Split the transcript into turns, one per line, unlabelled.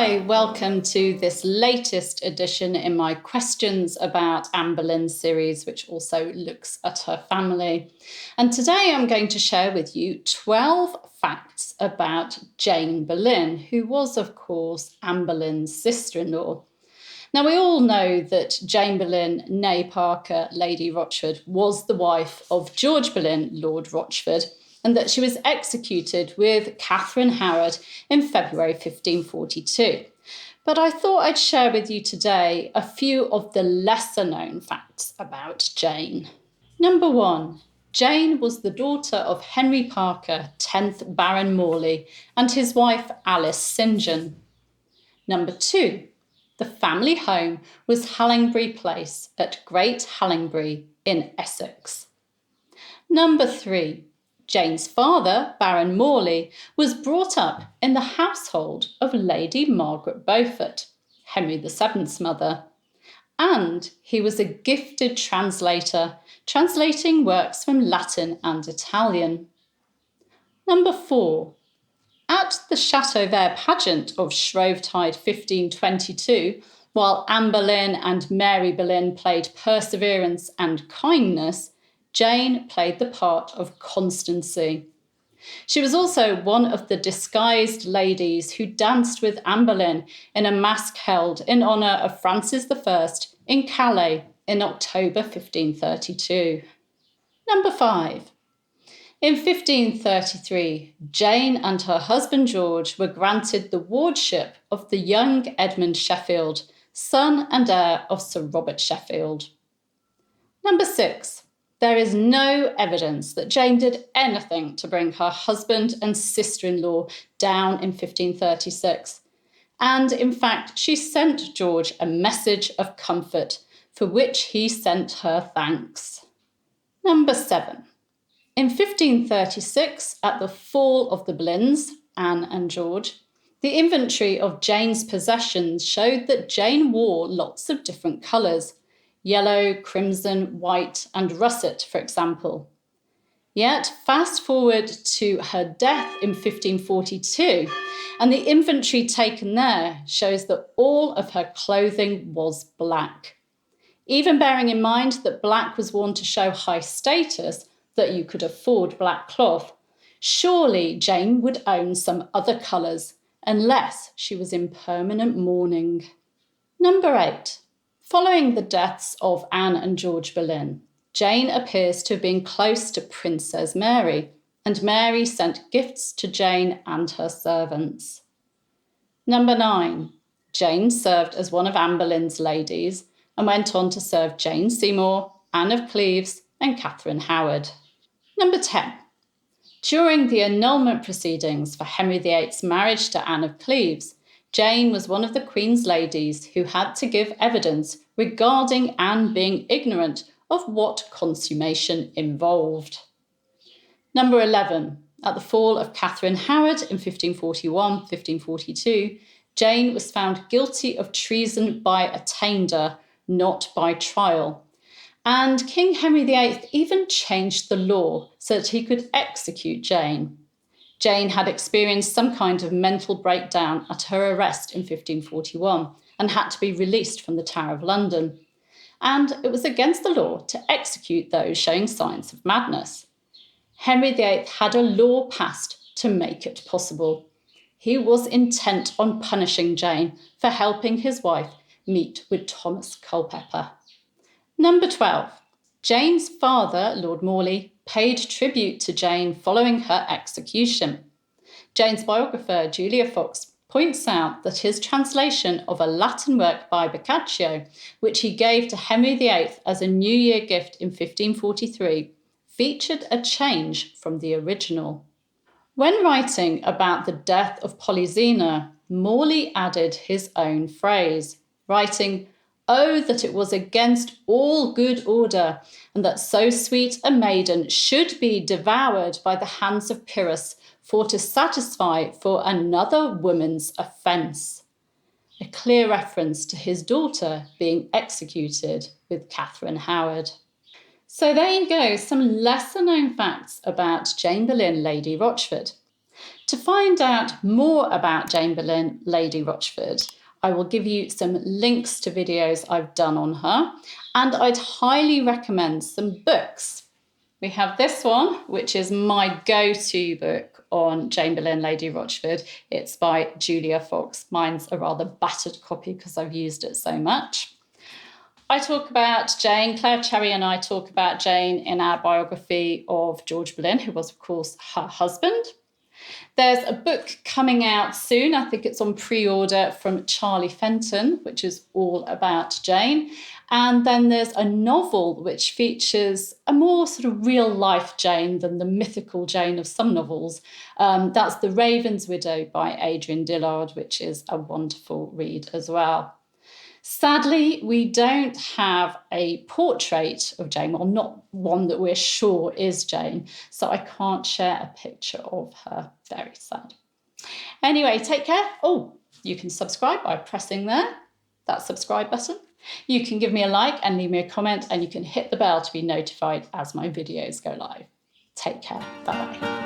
Hi, welcome to this latest edition in my Questions about Anne Boleyn series, which also looks at her family. And today I'm going to share with you 12 facts about Jane Boleyn, who was, of course, Anne Boleyn's sister-in-law. Now, we all know that Jane Boleyn, née Parker, Lady Rochford, was the wife of George Boleyn, Lord Rochford, and that she was executed with Catherine Howard in February 1542. But I thought I'd share with you today a few of the lesser-known facts about Jane. Number 1. Jane was the daughter of Henry Parker, 10th Baron Morley, and his wife Alice St. John. Number 2. The family home was Hallingbury Place at Great Hallingbury in Essex. Number 3. Jane's father, Baron Morley, was brought up in the household of Lady Margaret Beaufort, Henry VII's mother, and he was a gifted translator, translating works from Latin and Italian. Number 4. At the Chateau Vert pageant of Shrovetide 1522, while Anne Boleyn and Mary Boleyn played Perseverance and Kindness, Jane played the part of Constancy. She was also one of the disguised ladies who danced with Anne Boleyn in a masque held in honour of Francis I in Calais in October 1532. Number 5. In 1533, Jane and her husband George were granted the wardship of the young Edmund Sheffield, son and heir of Sir Robert Sheffield. Number 6. There is no evidence that Jane did anything to bring her husband and sister-in-law down in 1536. And in fact, she sent George a message of comfort, for which he sent her thanks. Number 7. In 1536, at the fall of the Boleyns, Anne and George, the inventory of Jane's possessions showed that Jane wore lots of different colours: yellow, crimson, white, and russet, for example. Yet, fast forward to her death in 1542, and the inventory taken there shows that all of her clothing was black. Even bearing in mind that black was worn to show high status, that you could afford black cloth, surely Jane would own some other colours, unless she was in permanent mourning. Number 8. Following the deaths of Anne and George Boleyn, Jane appears to have been close to Princess Mary, and Mary sent gifts to Jane and her servants. Number 9. Jane served as one of Anne Boleyn's ladies and went on to serve Jane Seymour, Anne of Cleves, and Catherine Howard. Number 10. During the annulment proceedings for Henry VIII's marriage to Anne of Cleves, Jane was one of the Queen's ladies who had to give evidence regarding Anne being ignorant of what consummation involved. Number 11. At the fall of Catherine Howard in 1541-1542, Jane was found guilty of treason by attainder, not by trial. And King Henry VIII even changed the law so that he could execute Jane. Jane had experienced some kind of mental breakdown at her arrest in 1541 and had to be released from the Tower of London. And it was against the law to execute those showing signs of madness. Henry VIII had a law passed to make it possible. He was intent on punishing Jane for helping his wife meet with Thomas Culpeper. Number 12. Jane's father, Lord Morley, paid tribute to Jane following her execution. Jane's biographer, Julia Fox, points out that his translation of a Latin work by Boccaccio, which he gave to Henry VIII as a New Year gift in 1543, featured a change from the original. When writing about the death of Polyxena, Morley added his own phrase, writing, "Oh, that it was against all good order, and that so sweet a maiden should be devoured by the hands of Pyrrhus, for to satisfy for another woman's offence." A clear reference to his daughter being executed with Catherine Howard. So there you go, some lesser known facts about Jane Boleyn, Lady Rochford. To find out more about Jane Boleyn, Lady Rochford, I will give you some links to videos I've done on her, and I'd highly recommend some books. We have this one, which is my go-to book on Jane Boleyn, Lady Rochford. It's by Julia Fox. Mine's a rather battered copy because I've used it so much. I talk about Jane, Claire Cherry and I talk about Jane in our biography of George Boleyn, who was, of course, her husband. There's a book coming out soon, I think it's on pre-order, from Charlie Fenton, which is all about Jane. And then there's a novel which features a more sort of real-life Jane than the mythical Jane of some novels. That's The Raven's Widow by Adrian Dillard, which is a wonderful read as well. Sadly, we don't have a portrait of Jane, or not one that we're sure is Jane, so I can't share a picture of her. Very sad. Anyway, take care. Oh, you can subscribe by pressing that subscribe button. You can give me a like and leave me a comment, and you can hit the bell to be notified as my videos go live. Take care. Bye-bye.